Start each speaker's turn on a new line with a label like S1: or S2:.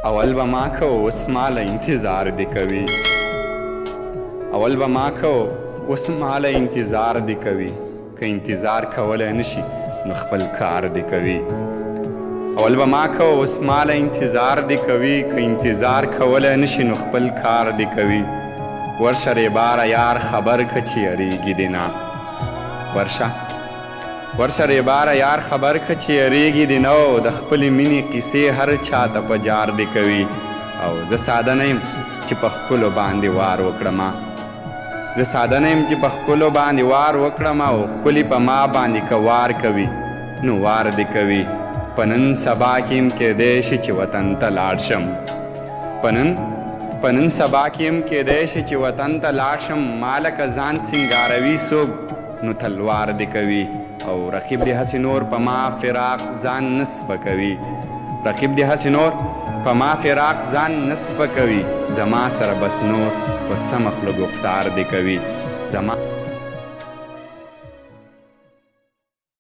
S1: اول به ما کو اوس ماله انتظار دې کوي اول به ما کو اوس ماله انتظار دې کوي که انتظار کولی نشي نو خپل کار دې کوي اول به ما کو اوس ماله انتظار دې کوي که انتظار کولی نشي نو خپل کار دې کوي ورشه ریباره یار خبر که چې یریږي دې نه ورشه ریباره یار خبر که چې یریږي دې نه او د خپلې مینې قیسې هر چاته په جار دې کوي او زه ساده نه یم چې په ښکلو باندې وار وکړمه زه ساده نه یم چې په ښکلو باندې وار وکړم او ښکلي په ما باندې که وار کوي نو وار دې کوي په نن سبا کې یم کیدی شي چې وطن ته لاړ شم په نن سبا کې یم کیدی شي چې وطن ته لاړ شم ما لکه ځان سینګاروي څوک نو تلوار دې کوي او رقیب دې هسې نور په ما فراق ځان نه سپکوي رقیب دې هسې نور په ما فراق ځان نه سپکوي زما سره بس نور په سمه خوله گفتار دې کوي زما